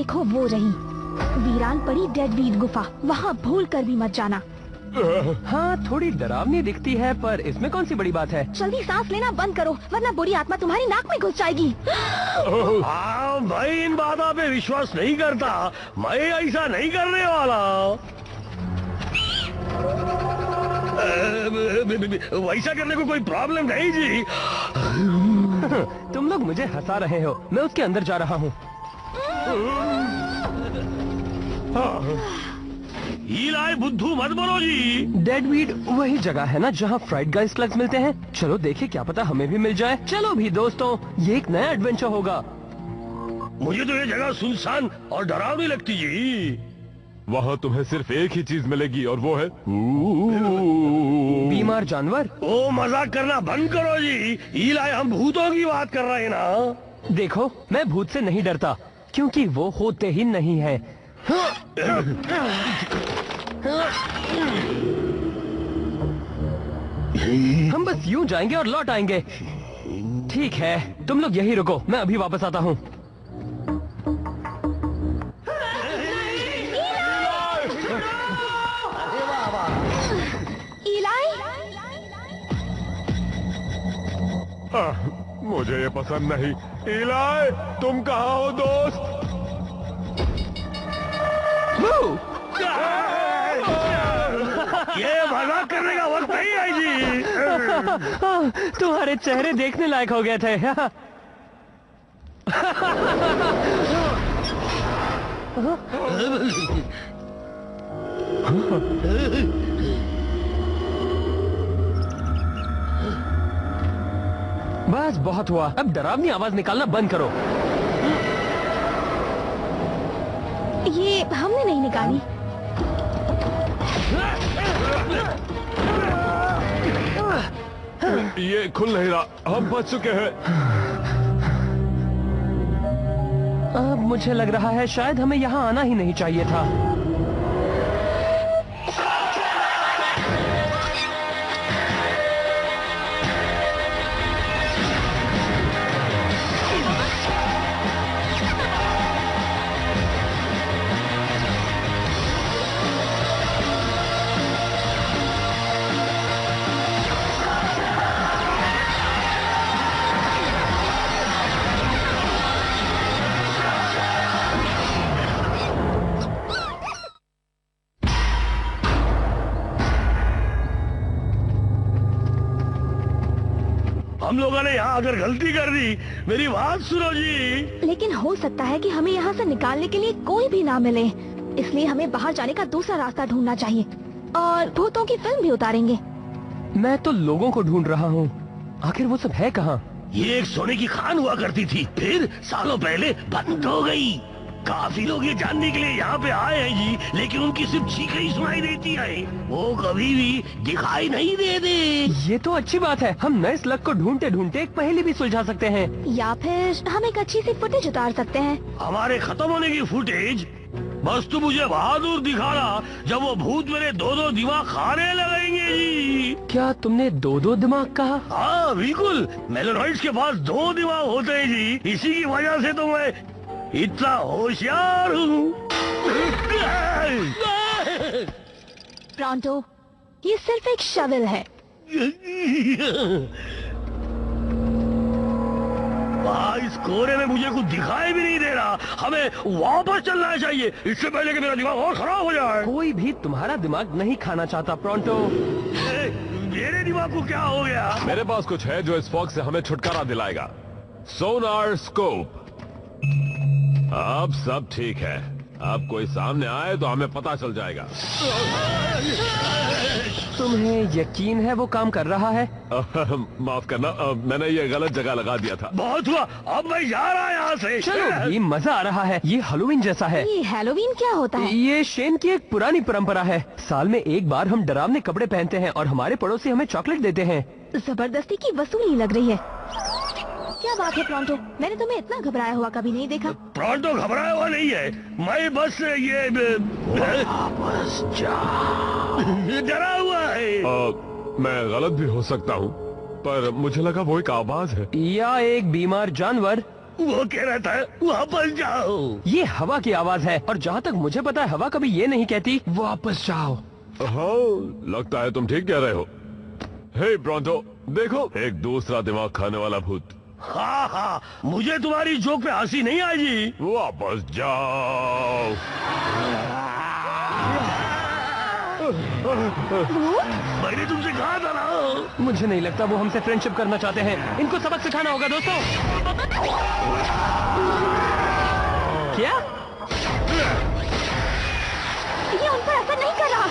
देखो वो रही वीरान पड़ी डेडवीड गुफा, वहाँ भूल कर भी मत जाना। हाँ, थोड़ी डरावनी दिखती है, पर इसमें कौन सी बड़ी बात है। जल्दी सांस लेना बंद करो, वरना बुरी आत्मा तुम्हारी नाक में घुस जाएगी। मैं इन बातों पे विश्वास नहीं करता, मैं ऐसा नहीं करने वाला। वैसा करने को कोई प्रॉब्लम नहीं जी। तुम लोग मुझे हंसा रहे हो, मैं उसके अंदर जा रहा हूँ। ईलाई बुद्धू मत बोलो जी। डेडवीड वही जगह है ना जहाँ फ्राइड गाइस स्लग्स मिलते हैं। चलो देखे, क्या पता हमें भी मिल जाए। चलो भी दोस्तों, ये एक नया एडवेंचर होगा। मुझे तो ये जगह सुनसान और डरावनी लगती जी। वहाँ तुम्हें सिर्फ एक ही चीज मिलेगी और वो है बीमार जानवर। ओ मजाक करना बंद करो जी। ईलाई हम भूतों की बात कर रहे हैं ना। देखो, मैं भूत से नहीं डरता, क्योंकि वो होते ही नहीं है। हम बस यूं जाएंगे और लौट आएंगे। ठीक है, तुम लोग यही रुको, मैं अभी वापस आता हूँ। मुझे ये पसंद नहीं। ईलाई, तुम कहाँ हो दोस्त? ये मजाक करने का वक्त नहीं है जी। तुम्हारे चेहरे देखने लायक हो गए थे। बस बहुत हुआ, अब डरावनी आवाज निकालना बंद करो। ये हमने नहीं निकाली। ये खुल नहीं रहा, हम फंस चुके हैं। अब मुझे लग रहा है शायद हमें यहाँ आना ही नहीं चाहिए था। हम लोगों ने यहाँ अगर गलती कर दी, मेरी बात सुनो जी। लेकिन हो सकता है कि हमें यहाँ से निकालने के लिए कोई भी ना मिले, इसलिए हमें बाहर जाने का दूसरा रास्ता ढूंढना चाहिए और भूतों की फिल्म भी उतारेंगे। मैं तो लोगों को ढूंढ रहा हूँ, आखिर वो सब है कहाँ? ये एक सोने की खान हुआ करती थी, फिर सालों पहले बंद हो गई। काफी लोग ये जानने के लिए यहाँ पे आए हैं जी, लेकिन उनकी सिर्फ चीखें ही सुनाई देती है, वो कभी भी दिखाई नहीं देते। ये तो अच्छी बात है, हम नए स्लग को ढूंढते ढूंढते एक पहेली भी सुलझा सकते हैं। या फिर हम एक अच्छी सी फुटेज उतार सकते हैं। हमारे खत्म होने की फुटेज? बस तू मुझे बहादुर दिखाना जब वो भूत मेरे दो दिमाग खाने लगेंगे जी। क्या तुमने दो दिमाग कहा? हाँ बिल्कुल, मेलोनॉइड्स के पास 2 दिमाग होते हैं जी, इसी की वजह से तो मैं इतना होशियार हूँ। प्रॉन्टो, ये सिर्फ एक शवल है। इस कोहरे में मुझे कुछ दिखाई भी नहीं दे रहा, हमें वापस चलना चाहिए, इससे पहले कि मेरा दिमाग और खराब हो जाए। कोई भी तुम्हारा दिमाग नहीं खाना चाहता प्रॉन्टो। मेरे दिमाग को क्या हो गया? मेरे पास कुछ है जो इस फॉग से हमें छुटकारा दिलाएगा। सोनार स्कोप। अब सब ठीक है, अब कोई सामने आए तो हमें पता चल जाएगा। तुम्हें यकीन है वो काम कर रहा है? माफ करना, मैंने ये गलत जगह लगा दिया था। बहुत हुआ, अब मैं जा रहा यहाँ से। चलो, ये मजा आ रहा है, ये हैलोवीन जैसा है। ये हैलोवीन क्या होता है? ये शेन की एक पुरानी परंपरा है। साल में एक बार हम डरावने कपड़े पहनते हैं और हमारे पड़ोसी हमें चॉकलेट देते हैं। जबरदस्ती की वसूली लग रही है। क्या बात है प्रॉन्टो, मैंने तुम्हें इतना घबराया हुआ कभी नहीं देखा। प्रॉन्टो घबराया हुआ नहीं है, मैं बस ये बस डरा हुआ है। मैं गलत भी हो सकता हूँ, पर मुझे लगा वो एक आवाज है। या एक बीमार जानवर। वो कह रहा था वापस जाओ। ये हवा की आवाज है और जहाँ तक मुझे पता है हवा कभी ये नहीं कहती वापस जाओ। हाँ, लगता है तुम ठीक कह रहे हो। हे ब्रोंटो, देखो एक दूसरा दिमाग खाने वाला भूत। हाँ हाँ, मुझे तुम्हारी जोक पे हंसी नहीं आई जी। वापस जाओ। मैंने तुमसे कहा था ना। मुझे नहीं लगता वो हमसे फ्रेंडशिप करना चाहते हैं। इनको सबक सिखाना होगा दोस्तों। क्या ये उन पर असर नहीं कर रहा।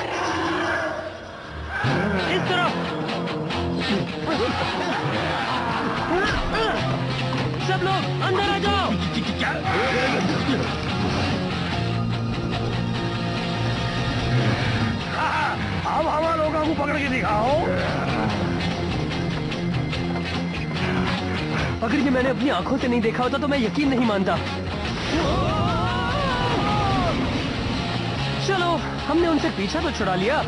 इस तरफ सब लोग अंदर आ जाओ। क्या? अब हवा लोगों को पकड़ के दिखाओ। अगर ये मैंने अपनी आंखों से नहीं देखा होता तो मैं यकीन नहीं मानता। चलो, हमने उनसे पीछा तो छुड़ा लिया।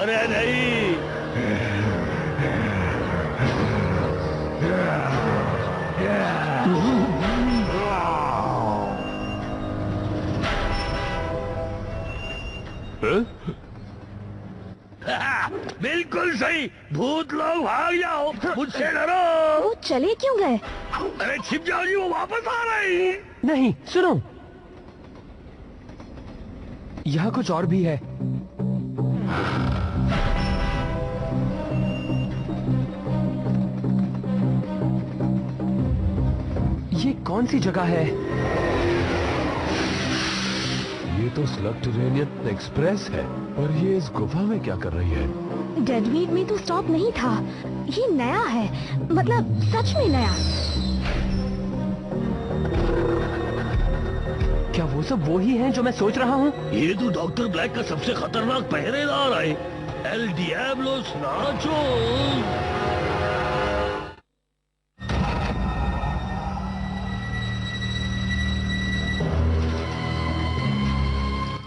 अरे नहीं। बिल्कुल सही, भूत लोग भाग जाओ, मुझसे डरो। वो चले क्यों गए? अरे छिप जाओ जी, वो वापस आ रहे हैं। नहीं, सुनो, यहाँ कुछ और भी है। ये कौन सी जगह है? ये तो स्लगटेरेनियन एक्सप्रेस है, और ये इस गुफा में क्या कर रही है? डेडवीड में तो स्टॉप नहीं था। ये नया है, मतलब सच में नया। क्या वो सब वो ही हैं जो मैं सोच रहा हूँ? ये तो डॉक्टर ब्लैक का सबसे खतरनाक पहरेदार है, एल डियाब्लोस नाचो।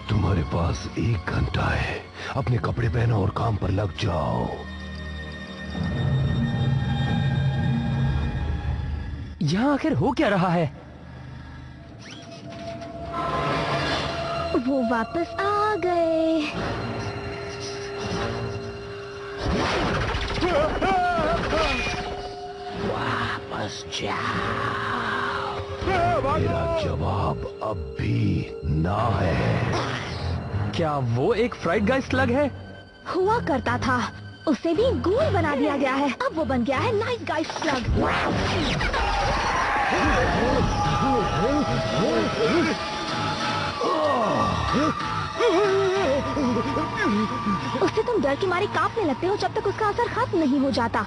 तुम्हारे पास 1 घंटा है, अपने कपड़े पहनो और काम पर लग जाओ। यहाँ आखिर हो क्या रहा है? वो वापस आ गए। वापस जाओ। मेरा जवाब अब भी ना है। क्या वो एक फ्राइड गाइस स्लग है? हुआ करता था, उसे भी गूल बना दिया गया है। अब वो बन गया है नाइस गाइस स्लग। उससे तुम डर के मारे कांपने लगते हो जब तक उसका असर खत्म नहीं हो जाता।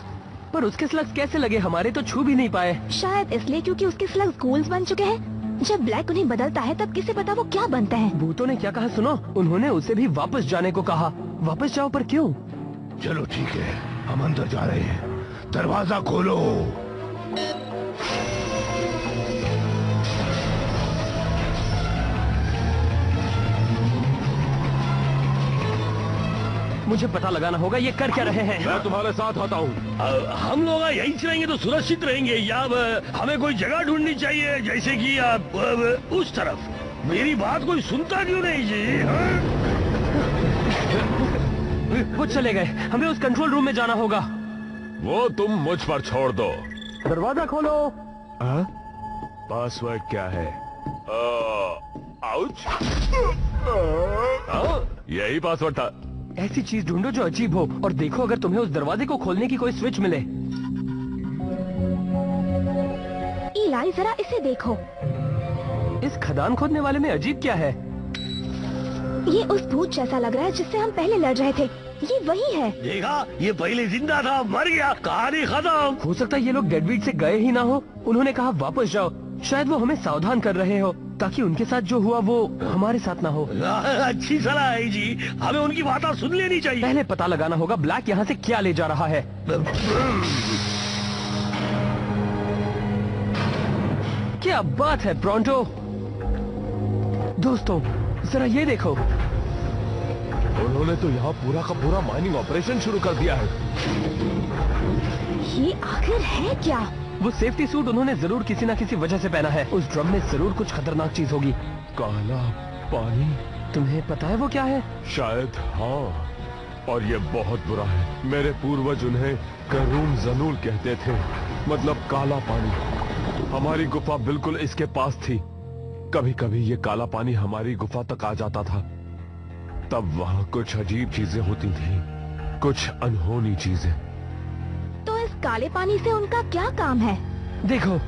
पर उसके स्लग्स कैसे लगे? हमारे तो छू भी नहीं पाए। शायद इसलिए क्योंकि उसके स्लग्स गूल्स बन चुके हैं। जब ब्लैक उन्हें बदलता है तब किसे पता वो क्या बनते हैं। भूतों ने क्या कहा सुनो? उन्होंने उसे भी वापस जाने को कहा। वापस जाओ, पर क्यों? चलो ठीक है, हम अंदर जा रहे हैं। दरवाजा खोलो। मुझे पता लगाना होगा ये कर क्या रहे हैं। मैं तुम्हारे साथ आता हूँ। हम लोग यहीं रहेंगे तो सुरक्षित रहेंगे, या हमें कोई जगह ढूंढनी चाहिए, जैसे कि उस तरफ। मेरी बात कोई सुनता क्यों नहीं जी? हाँ? वो चले गए, हमें उस कंट्रोल रूम में जाना होगा। वो तुम मुझ पर छोड़ दो। दरवाजा खोलो। पासवर्ड क्या है? आउच। यही पासवर्ड था। ऐसी चीज ढूंढो जो अजीब हो, और देखो अगर तुम्हें उस दरवाजे को खोलने की कोई स्विच मिले। इलाई, जरा इसे देखो। इस खदान खोदने वाले में अजीब क्या है? ये उस भूत जैसा लग रहा है जिससे हम पहले लड़ रहे थे। ये वही है। देखा, ये पहले जिंदा था, मर गया, कहानी खत्म। हो सकता है ये लोग डेडवीड से गए ही ना हो। उन्होंने कहा वापस जाओ। शायद वो हमें सावधान कर रहे हो। ताकि उनके साथ जो हुआ वो हमारे साथ ना हो। अच्छी सलाह है जी, हमें उनकी बात सुन लेनी चाहिए। पहले पता लगाना होगा ब्लैक यहाँ से क्या ले जा रहा है। क्या बात है ब्रॉन्टो। दोस्तों जरा ये देखो, उन्होंने तो यहाँ पूरा का पूरा माइनिंग ऑपरेशन शुरू कर दिया है। ये आखिर है क्या? वो सेफ्टी सूट उन्होंने जरूर किसी न किसी वजह से पहना है। उस ड्रम में जरूर कुछ खतरनाक चीज होगी। काला पानी? तुम्हें पता है वो क्या है? शायद हाँ, और ये बहुत बुरा है। मेरे पूर्वज उन्हें करूम जनूल कहते थे, मतलब काला पानी। हमारी गुफा बिल्कुल इसके पास थी। कभी कभी ये काला पानी हमारी गुफा तक आ जाता था। तब वहाँ कुछ अजीब चीजें होती थी, कुछ अनहोनी चीजें। तो इस काले पानी से उनका क्या काम है? देखो,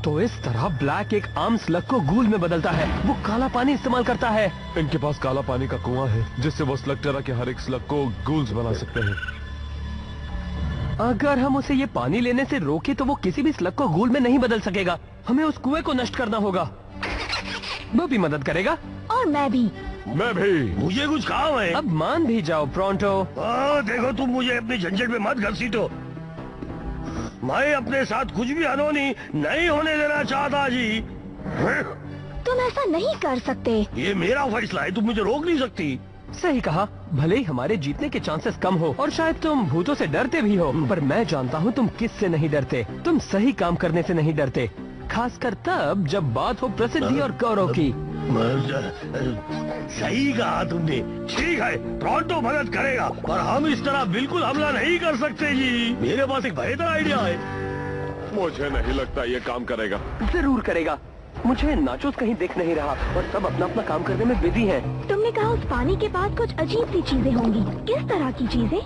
तो इस तरह ब्लैक एक आम स्लग को गूल में बदलता है। वो काला पानी इस्तेमाल करता है। इनके पास काला पानी का कुआं है, जिससे वो स्लग तरह के हर एक स्लग को गूल्स बना सकते हैं। अगर हम उसे ये पानी लेने से रोके तो वो किसी भी स्लग को गूल में नहीं बदल सकेगा। हमें उस कुएं को नष्ट करना होगा। वो भी मदद करेगा। और मैं भी। मैं भी। मुझे कुछ काम है। अब मान भी जाओ ब्रॉन्टो। देखो, तुम मुझे अपनी झंझट में मत घसीटो। मैं अपने साथ कुछ भी अनहोनी नहीं होने देना चाहता जी। तुम ऐसा नहीं कर सकते। ये मेरा फैसला है, तुम मुझे रोक नहीं सकती। सही कहा। भले ही हमारे जीतने के चांसेस कम हो और शायद तुम भूतों से डरते भी हो, पर मैं जानता हूँ तुम किससे नहीं डरते। तुम सही काम करने से नहीं डरते, खासकर तब जब बात हो प्रसिद्धि और गौरव की। सही कहा तुमने। ठीक है, ब्रॉन्टो मदद करेगा, और हम इस तरह बिल्कुल हमला नहीं कर सकते जी। मेरे पास एक बेहतर आइडिया है। मुझे नहीं लगता ये काम करेगा। जरूर करेगा। मुझे नाचोस कहीं दिख नहीं रहा और सब अपना अपना काम करने में बिजी हैं। तुमने कहा उस पानी के पास कुछ अजीब सी चीजें होंगी। किस तरह की चीजें?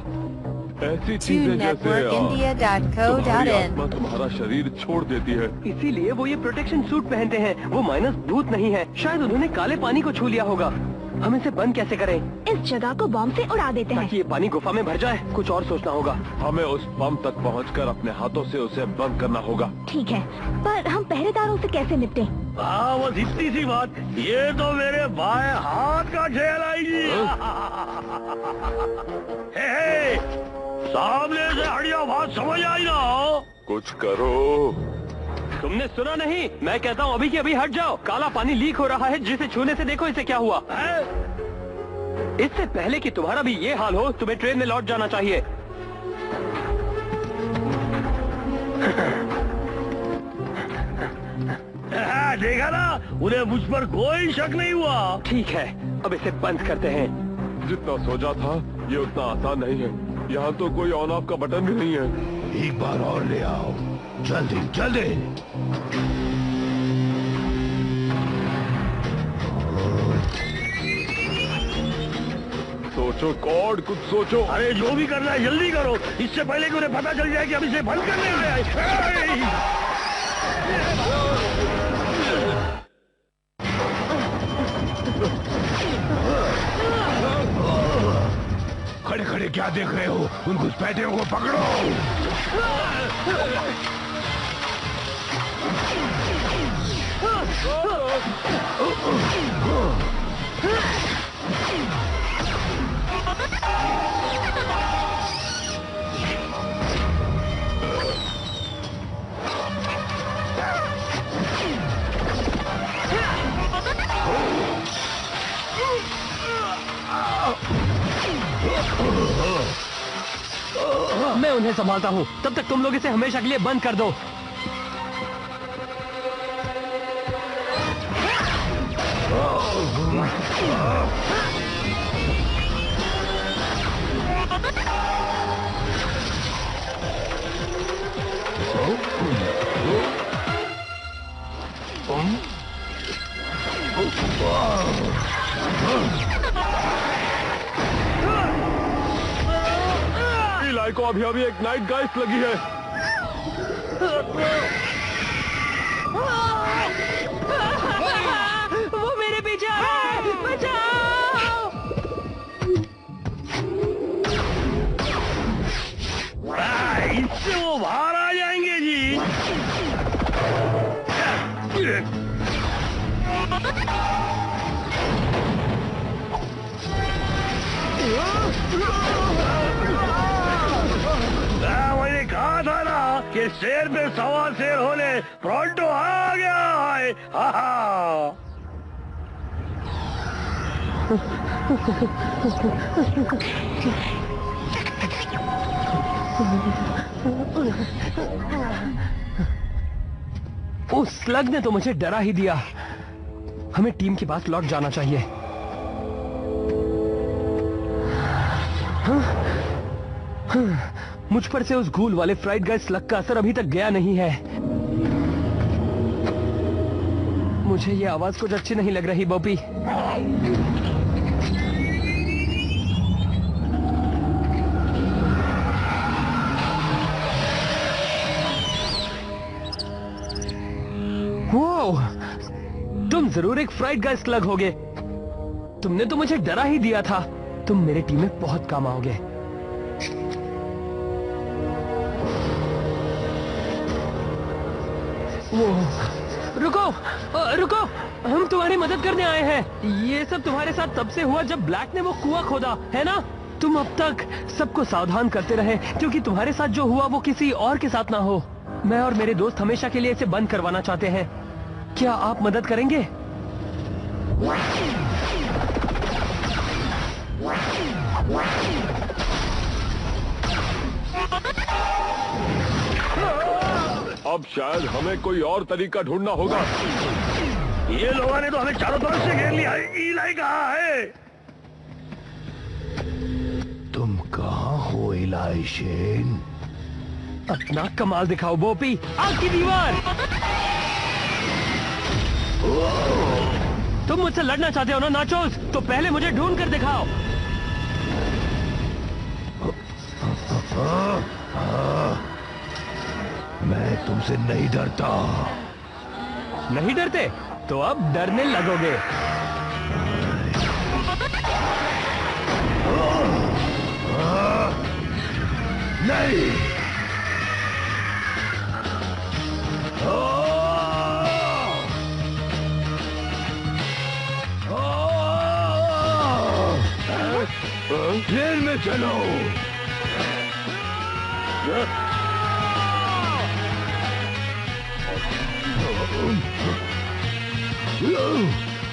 ऐसी चीजें जैसे तुम्हारी आत्मा तुम्हारा शरीर छोड़ देती है। इसीलिए वो ये प्रोटेक्शन सूट पहनते हैं। वो माइनस भूत नहीं है। शायद उन्होंने काले पानी को छू लिया होगा। हम इसे बंद कैसे करें? इस जगह को बॉम्ब से उड़ा देते हैं। ताकि ये पानी गुफा में भर जाए। कुछ और सोचना होगा। हमें उस पंप तक पहुंचकर अपने हाथों से उसे बंद करना होगा। ठीक है, पर हम पहरेदारों से कैसे निपटें? बस इतनी सी बात। ये तो मेरे बाएं हाथ का खेल आएगी। सामने से हटिया, बात समझ आई ना? कुछ करो। तुमने सुना नहीं? मैं कहता हूँ अभी की अभी हट जाओ। काला पानी लीक हो रहा है, जिसे छूने से देखो इसे क्या हुआ। इससे पहले कि तुम्हारा भी ये हाल हो, तुम्हें ट्रेन में लौट जाना चाहिए। देखा ना, उन्हें मुझ पर कोई शक नहीं हुआ। ठीक है, अब इसे बंद करते हैं। जितना सोचा था ये उतना आसान नहीं है। यहाँ तो कोई ऑन ऑफ का बटन भी नहीं है। एक बार और ले आओ, जल्दी जल्दी। सोचो कॉड, कुछ सोचो। अरे जो भी करना है जल्दी करो, इससे पहले कि उन्हें पता चल जाए कि हम इसे बंद करने आए हैं। खड़े खड़े क्या देख रहे हो? उन घुसपैठियों को पकड़ो। मैं उन्हें संभालता हूँ। तब तक तुम लोग इसे हमेशा के लिए बंद कर दो। इलाई को अभी अभी एक नाइट गाइस्ट लगी है। वो मेरे पीछे आ रहा है, बचाओ! इससे वो बाहर आ जाएंगे जी। मैंने कहा था ना कि शेर पे सवा शेर होने प्रोंटो आ गया है। हाँ। उस स्लग ने तो मुझे डरा ही दिया। हमें टीम के पास लौट जाना चाहिए। मुझ पर से उस घूल वाले फ्राइड गाइस स्लग का असर अभी तक गया नहीं है। मुझे ये आवाज कुछ अच्छी नहीं लग रही बॉबी। वो तुम जरूर एक फ्राइड गाइस स्लग होगे। तुमने तो मुझे डरा ही दिया था। तुम मेरे टीम में बहुत काम आओगे। वो रुको, रुको, हम तुम्हारी मदद करने आए हैं। ये सब तुम्हारे साथ तब से हुआ जब ब्लैक ने वो कुआं खोदा, है ना? तुम अब तक सबको सावधान करते रहे क्योंकि तुम्हारे साथ जो हुआ वो किसी और के साथ ना हो। मैं और मेरे दोस्त हमेशा के लिए इसे बंद करवाना चाहते हैं। क्या आप मदद करेंगे? अब शायद हमें कोई और तरीका ढूंढना होगा। ये लोगों ने तो हमें चारों तरफ से घेर लिया है। इलाई कहाँ है? तुम कहाँ हो इलाई शेन? अपना कमाल दिखाओ बोपी। आग की दीवार। तुम मुझसे लड़ना चाहते हो ना नाचोस? तो पहले मुझे ढूंढ कर दिखाओ। मैं तुमसे नहीं डरता। नहीं डरते? तो अब डरने लगोगे। नहीं। ट्रेन में चलो।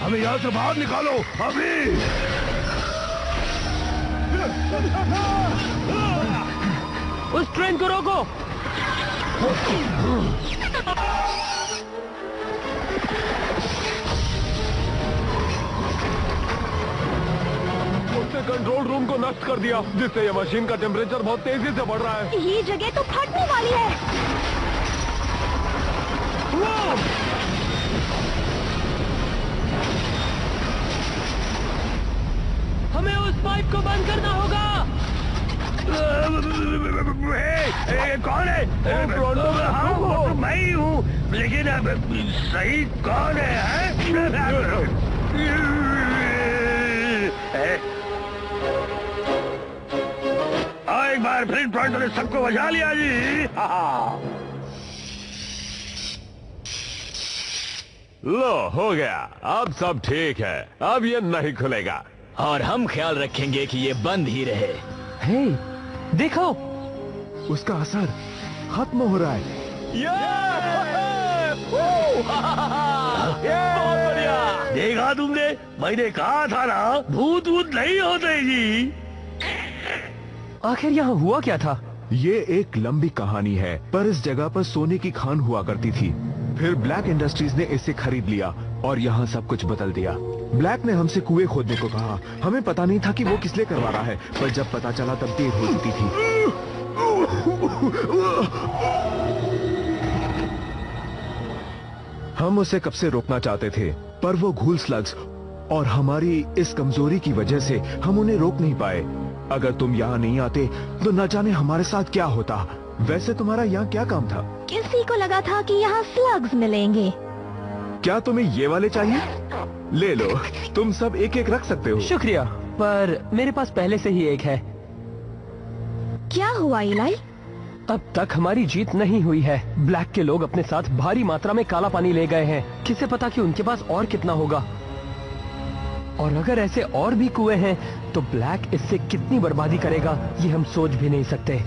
हमें यहाँ से बाहर निकालो अभी। उस ट्रेन को रोको। उसने कंट्रोल रूम को नष्ट कर दिया, जिससे ये मशीन का टेम्परेचर बहुत तेजी से बढ़ रहा है। ये जगह तो फटने वाली है। हमें उस पाइप को बंद करना होगा। कौन है? हाँ, मैं ही हूँ, लेकिन अब सही कौन है? एक बार फिर टोरंटो ने सबको बचा लिया जी। लो, हो गया। अब सब ठीक है। अब ये नहीं खुलेगा। और हम ख्याल रखेंगे कि ये बंद ही रहे। हे, देखो, उसका असर खत्म हो रहा है। बहुत बढ़िया। देखा तुमने? मैंने कहा था ना, भूत भूत नहीं होते जी। आखिर यहाँ हुआ क्या था? ये एक लंबी कहानी है, पर इस जगह पर सोने की खान हुआ करती थी। फिर ब्लैक इंडस्ट्रीज ने इसे खरीद लिया और यहाँ सब कुछ बदल दिया। ब्लैक ने हमसे कुएं खोदने को कहा। हमें पता नहीं था कि वो किस लिए करवा रहा है, पर जब पता चला तब देर हो चुकी थी। हम उसे कब से रोकना चाहते थे, पर वो घूल स्लग्स और हमारी इस कमजोरी की वजह से हम उन्हें रोक नहीं पाए। अगर तुम यहाँ नहीं आते तो न जाने हमारे साथ क्या होता। वैसे तुम्हारा यहाँ क्या काम था? किसी को लगा था कि यहाँ स्लग्स मिलेंगे। क्या तुम्हें ये वाले चाहिए? ले लो, तुम सब एक एक रख सकते हो। शुक्रिया, पर मेरे पास पहले से ही एक है। क्या हुआ इलाई? अब तक हमारी जीत नहीं हुई है। ब्लैक के लोग अपने साथ भारी मात्रा में काला पानी ले गए हैं। किसे पता कि उनके पास और कितना होगा। और अगर ऐसे और भी कुएं हैं तो ब्लैक इससे कितनी बर्बादी करेगा ये हम सोच भी नहीं सकते।